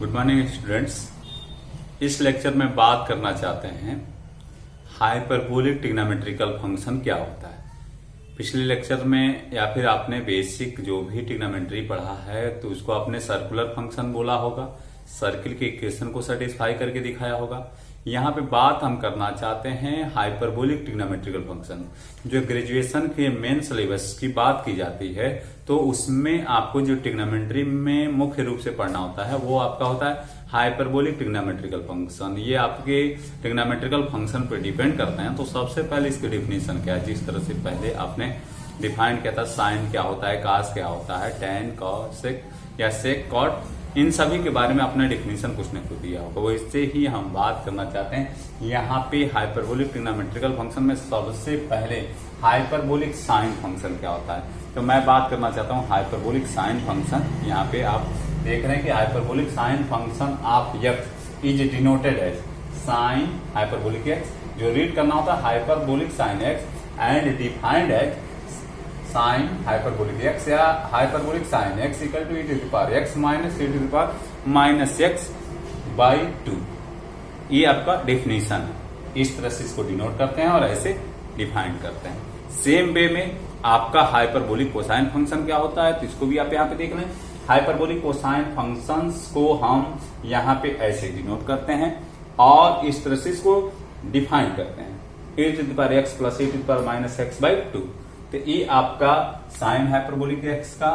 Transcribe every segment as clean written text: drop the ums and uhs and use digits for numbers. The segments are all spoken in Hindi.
Good morning students. इस लेक्चर में बात करना चाहते हैं हाइपरबोलिक ट्रिग्नोमेट्रिकल फंक्शन क्या होता है। पिछले लेक्चर में या फिर आपने बेसिक जो भी ट्रिग्नोमेट्री पढ़ा है तो उसको आपने सर्कुलर फंक्शन बोला होगा, सर्किल के इक्वेशन को सेटिस्फाई करके दिखाया होगा। यहाँ पे बात हम करना चाहते हैं हाइपरबोलिक ट्रिग्नोमेट्रिकल फंक्शन। जो ग्रेजुएशन के मेन सिलेबस की बात की जाती है तो उसमें आपको जो ट्रिग्नोमेट्री में मुख्य रूप से पढ़ना होता है वो आपका होता है हाइपरबोलिक ट्रिग्नोमेट्रिकल फंक्शन। ये आपके ट्रिग्नोमेट्रिकल फंक्शन पर डिपेंड करते हैं। तो सबसे पहले इसकी डिफिनेशन क्या है, जिस तरह से पहले आपने डिफाइन किया था साइन क्या होता है, कास क्या होता है, टेन कॉसेक या सेक कॉट, इन सभी के बारे में अपना डिफिनेशन कुछ ने खुद दिया होगा। वैसे ही हम बात करना चाहते हैं यहाँ पे हाइपरबोलिक ट्रिग्नोमेट्रिकल फंक्शन में सबसे पहले हाइपरबोलिक साइन फंक्शन क्या होता है। तो मैं बात करना चाहता हूँ हाइपरबोलिक साइन फंक्शन। यहाँ पे आप देख रहे हैं कि hyperbolic sine function of x is denoted as sine hyperbolic x. जो रीड करना होता है hyperbolic sine x and defined as sine hyperbolic x या hyperbolic sine x equal to e to the power x minus e to the power minus x by 2। ये आपका डेफिनेशन है। इस तरह से इसको डिनोट करते हैं और ऐसे डिफाइन करते हैं। सेम वे में आपका हाइपरबोलिक कोसाइन फंक्शन क्या होता है तो इसको भी आप यहाँ पे देख लें। हाइपरबोलिक कोसाइन फंक्शंस को हम यहाँ पे ऐसे डिनोट करते हैं और इस तरह से इसको डिफाइन करते हैं e to the power x plus e to the power minus x by 2। तो ये आपका साइन हाइपरबोलिक एक्स का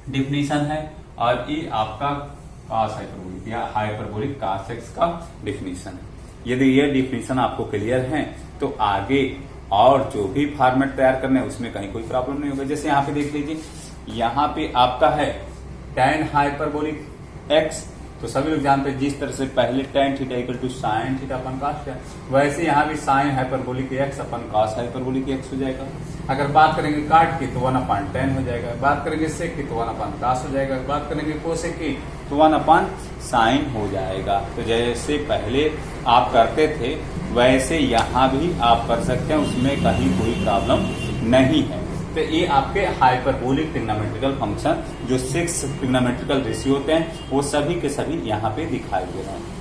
डिफिनीशन है और ये आपका कॉस हाइपरबोलिक या हाइपरबोलिक कॉस एक्स का डिफिनीशन है। यदि ये डिफिनीशन आपको क्लियर है तो आगे और जो भी फॉर्मेट तैयार करने हैं उसमें कहीं कोई प्रॉब्लम नहीं होगा। जैसे यहाँ पे देख लीजिए, यहाँ पे आपका है टेन हाइपरबोलिक एक्स। तो सभी लोग जानते हैं जिस तरह से पहले tan theta equal to sine theta upon cos है, वैसे यहाँ भी sine hyperbolic x upon cos hyperbolic x हो जाएगा। अगर बात करेंगे काट की तो 1/10 हो जाएगा, बात करेंगे सेक की तो 1/cos हो जाएगा, बात करेंगे कोसेक की तो 1/sin हो जाएगा। तो जैसे पहले आप करते थे वैसे यहाँ भी आप कर सकते हैं, उसमें कहीं कोई प्रॉब्लम नहीं है। तो ये आपके हाइपरबोलिक ट्रिग्नोमेट्रिकल फंक्शन जो 6 ट्रिग्नोमेट्रिकल रेशियो होते हैं वो सभी के सभी यहाँ पे दिखाई दे रहे हैं।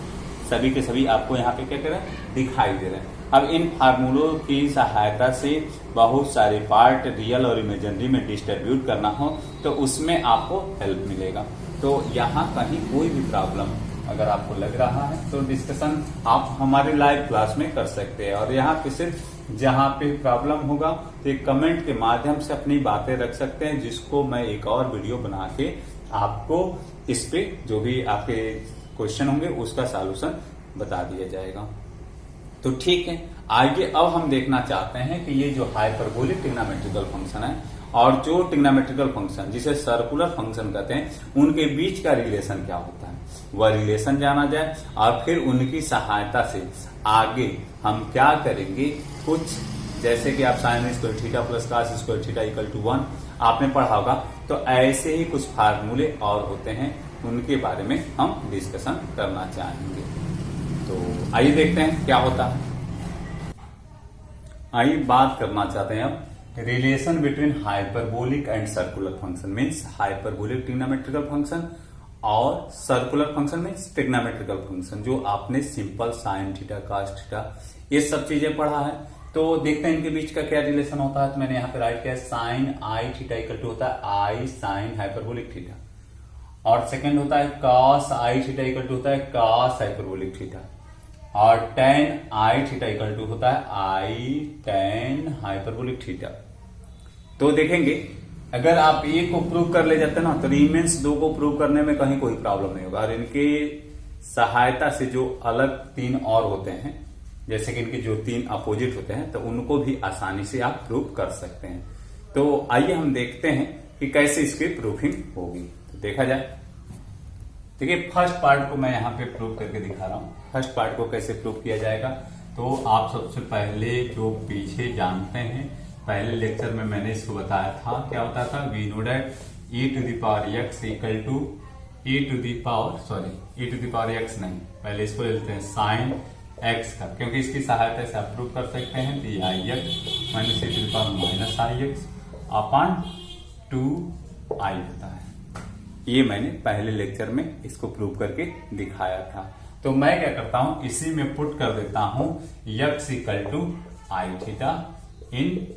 सभी के सभी आपको यहाँ पे क्या कर रहे हैं, दिखाई दे रहे हैं। अब इन फार्मूलों की सहायता से बहुत सारे पार्ट रियल और इमेजिनरी में डिस्ट्रीब्यूट करना हो तो उसमें आपको हेल्प मिलेगा। तो यहाँ कहीं कोई भी प्रॉब्लम अगर आपको लग रहा है तो डिस्कशन आप हमारे लाइव क्लास में कर सकते हैं। और यहाँ पे सिर्फ जहाँ पे प्रॉब्लम होगा तो एक कमेंट के माध्यम से अपनी बातें रख सकते हैं, जिसको मैं एक और वीडियो बना के आपको इस पे जो भी आपके क्वेश्चन होंगे उसका सॉल्यूशन बता दिया जाएगा। तो ठीक है, आगे अब हम देखना चाहते हैं कि ये जो हाइपरबोलिक ट्रिग्नोमेट्रिकल फंक्शन है और जो ट्रिग्नोमेट्रिकल फंक्शन जिसे सर्कुलर फंक्शन कहते हैं उनके बीच का रिलेशन क्या होता है, वह रिलेशन जाना जाए और फिर उनकी सहायता से आगे हम क्या करेंगे। कुछ जैसे कि आप sine square theta plus cos square theta equal to 1 आपने पढ़ा होगा, तो ऐसे ही कुछ फार्मूले और होते हैं, उनके बारे में हम डिस्कशन करना चाहेंगे। तो आइए देखते हैं क्या होता है। आइए बात करना चाहते हैं अब relation between hyperbolic and circular function. Means hyperbolic trigonometrical function और circular function means trigonometrical function, जो आपने simple sine theta cos theta ये सब चीजें पढ़ा है। तो देखते हैं इनके बीच का क्या रिलेशन होता है। तो मैंने यहाँ पे राइट किया sine i theta equal to होता है आई साइन हाइपरबोलिक थीटा, और सेकंड होता है cos i theta equal to होता है कॉस हाइपरबोलिक थीटा, और tan i theta equal to होता है आई टेन हाइपरबोलिक थीटा। तो देखेंगे अगर आप एक को प्रूव कर ले जाते हैं ना तो रिमेन्स दो को प्रूव करने में कहीं कोई प्रॉब्लम नहीं होगा। और इनके सहायता से जो अलग 3 और होते हैं, जैसे कि इनके जो 3 अपोजिट होते हैं, तो उनको भी आसानी से आप प्रूव कर सकते हैं। तो आइए हम देखते हैं कि कैसे इसकी प्रूफिंग होगी। तो देखा जाए, देखिए फर्स्ट पार्ट को मैं यहाँ पे प्रूव करके दिखा रहा हूँ। फर्स्ट पार्ट को कैसे प्रूव किया जाएगा, तो आप सबसे पहले जो पीछे जानते हैं, पहले लेक्चर में मैंने इसको बताया था, क्या होता था, we know that e to the power x equal to e to the power x नहीं, पहले इसको लेते हैं साइन x का, क्योंकि इसकी सहायता से आप प्रूव कर सकते हैं कि i x minus e to the power minus i x upon 2i होता है। ये मैंने पहले लेक्चर में इसको प्रूव करके दिखाया था। तो मैं क्या करता हूं, इसी में पुट कर देता हूं x equal to i theta इन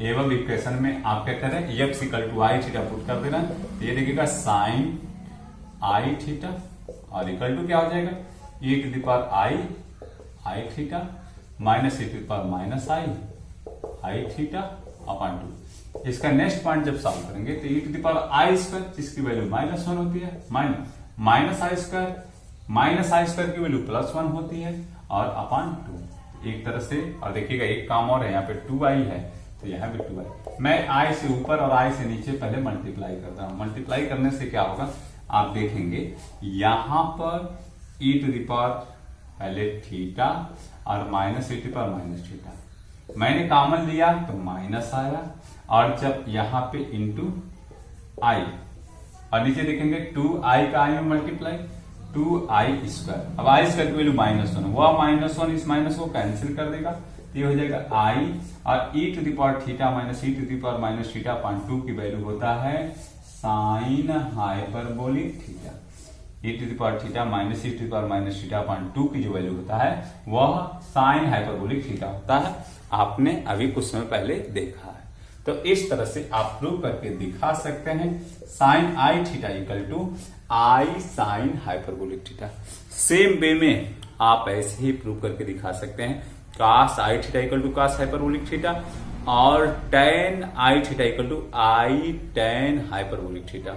एवं इक्वेशन में आप क्या करें, x equal to i theta put कर देना। तो ये देखिएगा साइन आई थीटा और इक्वल टू क्या हो जाएगा, e to the power i theta minus e to the power minus i theta upon 2। इसका नेक्स्ट पॉइंट जब सॉल्व करेंगे तो e to the power i square जिसकी वैल्यू -1 होती है, माइनस आई स्क्वायर की वैल्यू +1 होती है और अपॉन 2 एक तरह से। और देखिएगा एक काम और है, यहाँ पे 2i है तो यहाँ भी 2i। मैं i से ऊपर और i से नीचे पहले मल्टीप्लाई करता हूँ। मल्टीप्लाई करने से क्या होगा आप देखेंगे, यहां पर e टू द पावर पहले थीटा और minus e to the power minus theta, मैंने कॉमन लिया तो माइनस आया, और जब यहाँ पे इंटू आई और नीचे देखेंगे 2i का i में मल्टीप्लाई 2i स्क्वायर। अब i स्क्वायर की वैल्यू -1, वह -1 इस माइनस को कैंसिल कर देगा, तो ये हो जाएगा i और e to the power theta minus e to the power minus theta upon 2 की वैल्यू होता है sine hyperbolic theta. e to the power theta minus e to the power minus theta upon 2 की जो वैल्यू होता है वह साइन हाइपरबोलिक थीटा होता है। आपने अभी कुछ समय पहले देखा है। तो इस तरह से आप प्रूव करके दिखा सकते हैं sine i theta equal to i sine hyperbolic theta. Same way में आप ऐसे ही प्रूव करके दिखा सकते हैं cos i theta equal to cos hyperbolic theta और tan i theta equal to i tan hyperbolic theta.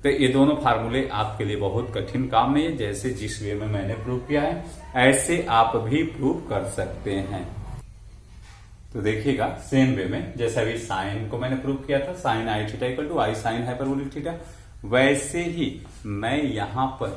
तो ये दोनों फार्मूले आपके लिए बहुत कठिन काम नहीं है, जैसे जिस वे में मैंने प्रूव किया है ऐसे आप भी प्रूव कर सकते हैं। तो देखिएगा सेम वे में जैसे अभी साइन को मैंने प्रूव किया था sine i theta equal to i sine hyperbolic theta, वैसे ही मैं यहां पर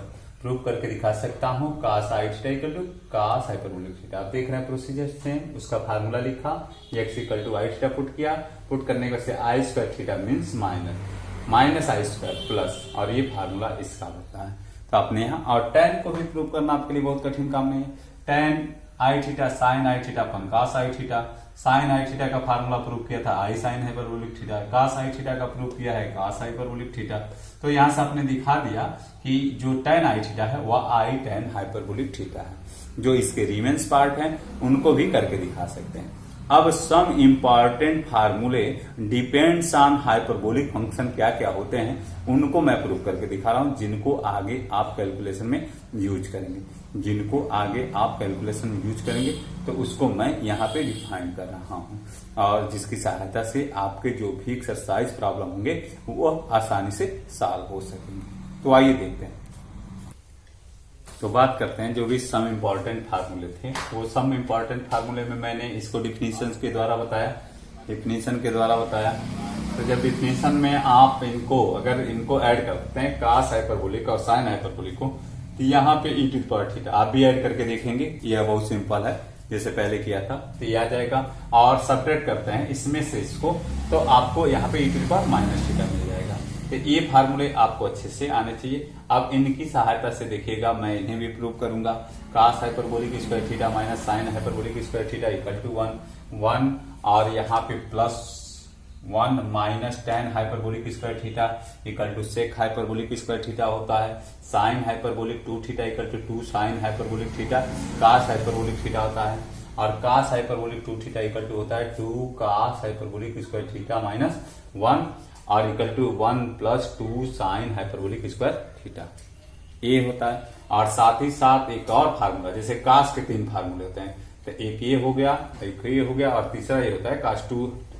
प्रूव करके दिखा सकता हूं cos i theta equal to cos hyperbolic theta. आप देख रहे हैं प्रोसीजर सेम, उसका फार्मूला लिखा, x equal to i theta put किया, पुट करने के बाद i square theta means minus i square plus, और ये फार्मूला इसका होता है। तो आपने यहाँ और टेन को भी प्रूव करना आपके लिए बहुत कठिन काम नहीं है। Ten i theta sine i theta upon cos i theta, sign i theta का फार्मूला प्रूव किया था आई sine hyperbolic theta, cos i theta का प्रूव किया है कास हाइपरबोलिक थीटा। तो यहां से आपने दिखा दिया कि जो टेन आई थीटा है वह आई टेन हाइपरबोलिक थीटा है। जो इसके रिमेन्स पार्ट हैं उनको भी करके दिखा सकते हैं। अब सम इंपॉर्टेंट फार्मूले डिपेंड्स ऑन हाइपरबोलिक फंक्शन क्या क्या होते हैं उनको मैं प्रूव करके दिखा रहा हूं, जिनको आगे आप कैलकुलेशन में यूज करेंगे, जिनको आगे आप कैलकुलेशन में यूज करेंगे तो उसको मैं यहाँ पे डिफाइन कर रहा हूं, और जिसकी सहायता से आपके जो भी एक्सरसाइज प्रॉब्लम होंगे वो आसानी से सॉल्व हो सकेंगे। तो आइए देखते हैं। तो बात करते हैं जो भी सम इम्पोर्टेंट फार्मूले थे, वो सम इम्पोर्टेंट फार्मूले में मैंने इसको डिफिनीशन के द्वारा बताया, तो जब डिफिनीशन में आप इनको अगर इनको ऐड करते हैं कास हाइपरबोलिक और साइन हाइपरबोलिक को, तो यहाँ पे e to the power theta आप भी ऐड करके देखेंगे, यह बहुत सिंपल है जैसे पहले किया था, तो ये आ जाएगा। और सब्ट्रैक्ट करते हैं इसमें से इसको, तो आपको यहाँ पे e to the power minus theta मिल जाएगा। तो ये फार्मूले आपको अच्छे से आने चाहिए। अब इनकी सहायता से देखिएगा मैं इन्हें भी प्रूव करूंगा। Cos hyperbolic square theta minus sine hyperbolic square theta equal to 1 और यहाँ पे +1 minus tan hyperbolic square theta equal to sec hyperbolic square theta होता है। Sine hyperbolic 2 theta equal to 2 sine hyperbolic theta cos hyperbolic theta होता है, और cos hyperbolic 2 theta equal to होता है 2 cos hyperbolic square theta minus 1 और equal to 1 plus 2 sine hyperbolic square theta, ये होता है। और साथ ही साथ एक और फार्मूला, जैसे कास के 3 फार्मूले होते हैं, तो एक ये हो गया, एक ये हो गया, और तीसरा ये होता है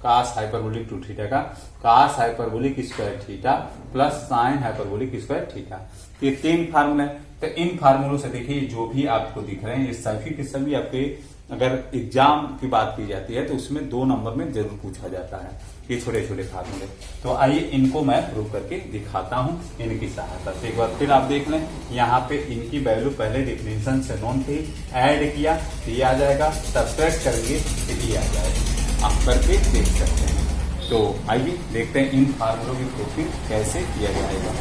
कास हाइपरबोलिक 2 थीटा का cos hyperbolic square theta plus sine hyperbolic square theta, ये 3 फार्मूले। तो इन फार्मूलों से देखिए जो भी आपको दिख रहे हैं ये सभी के सभी आपके अगर एग्जाम की बात की जाती है तो उसमें 2 नंबर में जरूर पूछा जाता है, ये छोटे छोटे फार्मूले। तो आइए इनको मैं प्रूव करके दिखाता हूं इनकी सहायता से। एक बार फिर आप देख लें, यहाँ पे इनकी वैल्यू पहले डिफिनेशन से नॉन थी, ऐड किया तो ये आ जाएगा, सब्ट्रैक्ट करेंगे तो ये आ जाएगा, आप करके देख सकते हैं। तो आइए देखते हैं इन फार्मूलों की प्रूफिंग कैसे किया जाएगा।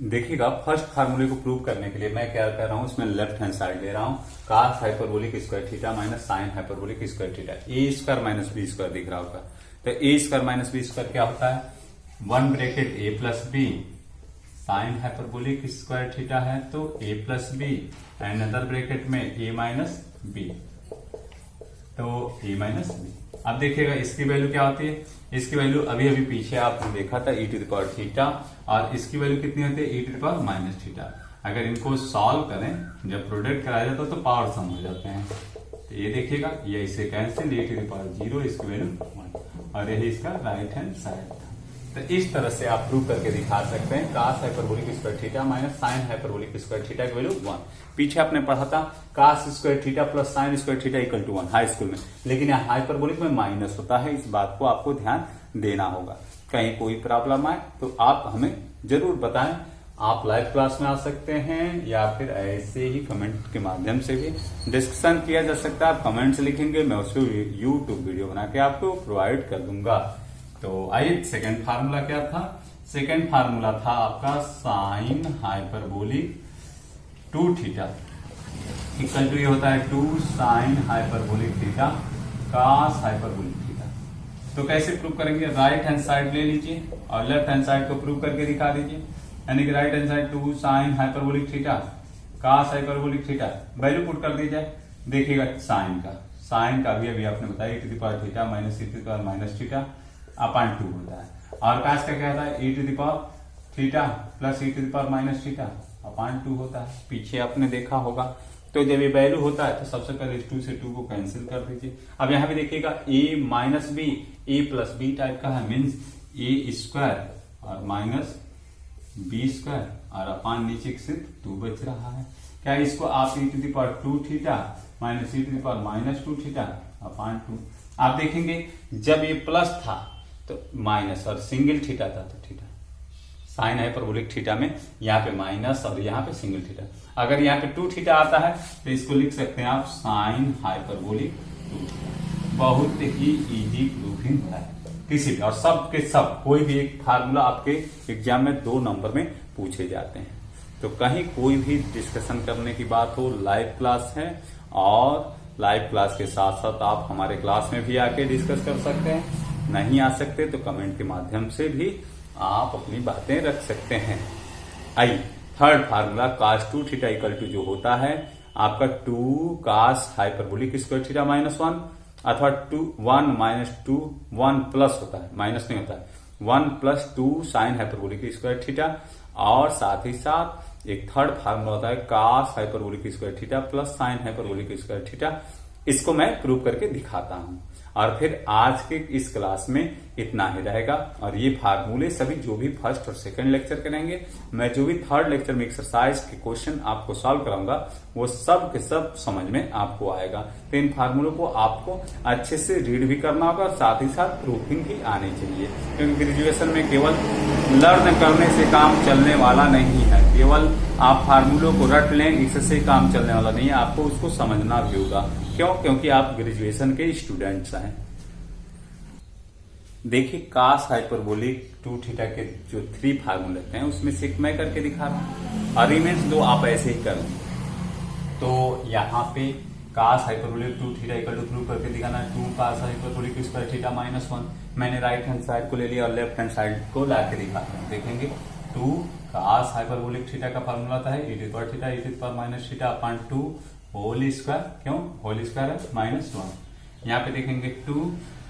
देखिएगा फर्स्ट फार्मूले को प्रूव करने के लिए मैं क्या कर रहा हूं, इसमें लेफ्ट हैंड साइड ले रहा हूं, cos hyperbolic square theta minus sine hyperbolic square theta, A square minus B square दिख रहा होगा, तो A square minus B square क्या होता है, 1 bracket A plus B sine hyperbolic square theta है तो A plus B and other bracket में ए माइनस बी, तो ए माइनस बी। अब देखिएगा इसकी वैल्यू क्या होती है, इसकी वैल्यू अभी अभी पीछे आपने देखा था e to the power theta, और इसकी वैल्यू कितनी होती है e to the power minus theta. अगर इनको सॉल्व करें, जब प्रोडक्ट कराया जाता है तो पावर सम हो जाते हैं। तो ये देखिएगा, ये इसे cancel, e to the power 0, इसकी वैल्यू 1, और यही इसका राइट हैंड साइड था। तो इस तरह से आप प्रूव करके दिखा सकते हैं cos hyperbolic square theta minus sine hyperbolic square theta की वैल्यू 1। पीछे आपने पढ़ा था cos square theta plus sine square theta equal to 1 high school में, लेकिन यहाँ हाइपरबोलिक में माइनस होता है, इस बात को आपको ध्यान देना होगा। कहीं कोई प्रॉब्लम आए तो आप हमें जरूर बताएं। आप लाइव क्लास में आ सकते हैं या फिर ऐसे ही कमेंट के माध्यम से भी डिस्कशन किया जा सकता है। आप कमेंट्स लिखेंगे, मैं उसको यूट्यूब वीडियो बना के आपको प्रोवाइड कर दूंगा। तो आइए, सेकेंड फार्मूला क्या था, सेकेंड फार्मूला था आपका sine hyperbolic 2 theta equal to ये होता है 2 sine hyperbolic theta cos hyperbolic theta. तो कैसे प्रूव करेंगे, राइट हैंड साइड ले लीजिए और लेफ्ट हैंड साइड को प्रूव करके दिखा दीजिए। यानी कि right hand side 2 sine hyperbolic theta cos hyperbolic theta, value put कर दीजिए। देखिएगा साइन का भी अभी आपने बताया e to the power theta minus e to the power minus theta upon 2 होता है, और कास का क्या होता है e to the power theta plus e to the power minus theta upon 2 होता है। पीछे आपने देखा होगा। तो जब ये वैल्यू होता है तो सबसे पहले इस 2 से 2 को कैंसिल कर दीजिए। अब यहाँ पे देखिएगा a minus b a plus b type का है, मीन्स ए स्क्वायर और माइनस बी स्क्वायर, और अपॉन नीचे सिर्फ 2 बच रहा है। क्या इसको आप e to the power 2 theta minus e to the power minus 2 theta upon 2। आप देखेंगे जब ये प्लस था तो माइनस, और सिंगल थीटा था तो थीटा, साइन हाइपरबोलिक थीटा में यहाँ पे माइनस और यहाँ पे सिंगल थीटा। अगर यहाँ पे 2 थीटा आता है तो इसको लिख सकते हैं आप साइन हाइपरबोलिक 2 थीटा। बहुत ही इजी प्रूफिंग है किसी भी, और सब के सब कोई भी एक फार्मूला आपके एग्जाम में 2 नंबर में पूछे जाते हैं। तो कहीं कोई भी डिस्कशन करने की बात हो, लाइव क्लास है, और लाइव क्लास के साथ साथ आप हमारे क्लास में भी आके डिस्कस कर सकते हैं। नहीं आ सकते तो कमेंट के माध्यम से भी आप अपनी बातें रख सकते हैं। आइए, third formula cos 2 theta equal to जो होता है आपका 2 cos hyperbolic square theta minus 1, अथवा 1 माइनस 2 1 प्लस होता है, माइनस नहीं होता है, 1 plus 2 sine hyperbolic square theta, और साथ ही साथ एक थर्ड फार्मूला होता है cos hyperbolic square theta plus sine hyperbolic square theta. इसको मैं प्रूव करके दिखाता हूं, और फिर आज के इस क्लास में इतना ही रहेगा। और ये फार्मूले सभी जो भी फर्स्ट और सेकंड लेक्चर करेंगे, मैं जो भी थर्ड लेक्चर में एक्सरसाइज के क्वेश्चन आपको सॉल्व कराऊंगा वो सब के सब समझ में आपको आएगा। तो इन फार्मूलों को आपको अच्छे से रीड भी करना होगा और साथ ही साथ प्रूफिंग भी आनी चाहिए, क्योंकि ग्रेजुएशन में केवल लर्न करने से काम चलने वाला नहीं है। केवल आप फार्मूलों को रट लें, इससे काम चलने वाला नहीं है, आपको उसको समझना भी होगा। क्यों? क्योंकि आप ग्रेजुएशन के स्टूडेंट्स हैं। देखिए, कास हाइपरबोलिक 2 थीटा के जो 3 फार्मूले हैं उसमें से मैं करके दिखा रहा हूं, और रिमेन्स 2 आप ऐसे ही करेंगे। तो यहाँ पे cos hyperbolic 2 theta equal to prove करके दिखाना है 2 cos hyperbolic square theta minus 1। मैंने राइट हैंड साइड को ले लिया और लेफ्ट हैंड साइड को ला के दिखाते हैं। देखेंगे 2 कास हाइपरबोलिक थीटा का फार्मूला आता है e to the power theta e to the power minus theta upon 2 whole square. क्यों होल स्क्वायर है? माइनस 1। यहाँ पे देखेंगे 2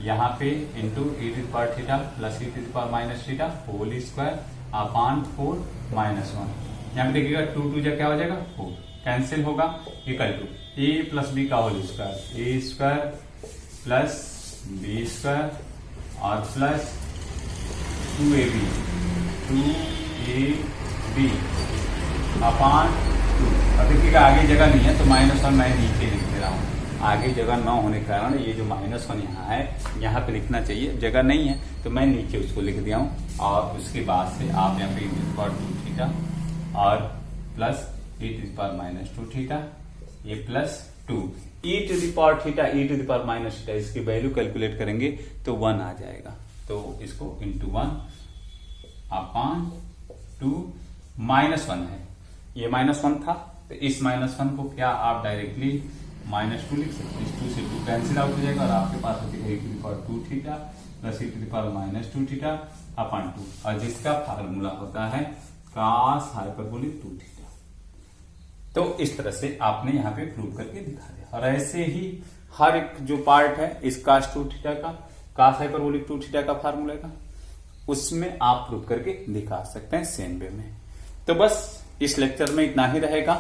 यहाँ पे into e to the power theta plus e to the power minus theta whole square upon 4 minus 1। यहाँ पे देखिएगा 2 2 जा क्या हो जाएगा 4, कैंसिल होगा, equal to a plus b का whole square, a square plus b square और प्लस 2ab अपॉन 2। अब देखिएगा आगे जगह नहीं है तो माइनस 1 मैं नीचे लिख दे रहा हूँ। आगे जगह न होने के कारण ये जो माइनस 1 यहाँ है, यहाँ पे लिखना चाहिए, जगह नहीं है तो मैं नीचे उसको लिख दिया हूँ। और उसके बाद से आप यहाँ पे e to the power 2 theta और plus e to the power minus 2 theta, ये plus 2 e to the power theta e to the power minus theta, इसकी वैल्यू कैलकुलेट करेंगे तो 1 आ जाएगा। तो इसको इंटू 1 अपॉन 2 माइनस 1 है, ये माइनस 1 था तो इस माइनस 1 को क्या आप डायरेक्टली माइनस 2 लिख सकते हैं। इस 2 से 2 कैंसिल आउट हो जाएगा और आपके पास हो जाएगा e टू द पावर 2 थीटा प्लस e⁻² थीटा अपॉन 2, और जिसका फार्मूला होता है cos हाइपरबोलिक 2 थीटा। तो इस तरह से आपने यहाँ पे प्रूव करके दिखा दिया। और ऐसे ही हर एक जो पार्ट है इस cos 2 थीटा का, cos हाइपरबोलिक 2 थीटा का फार्मूला का, उसमें आप प्रूव करके दिखा सकते हैं सेम वे में। तो बस इस लेक्चर में इतना ही रहेगा,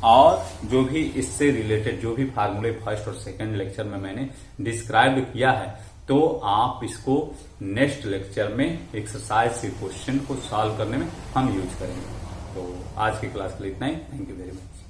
और जो भी इससे रिलेटेड जो भी फार्मूले फर्स्ट और सेकंड लेक्चर में मैंने डिस्क्राइब किया है, तो आप इसको नेक्स्ट लेक्चर में एक्सरसाइज से क्वेश्चन को सॉल्व करने में हम यूज करेंगे। तो आज की क्लास के लिए इतना ही। Thank you very much.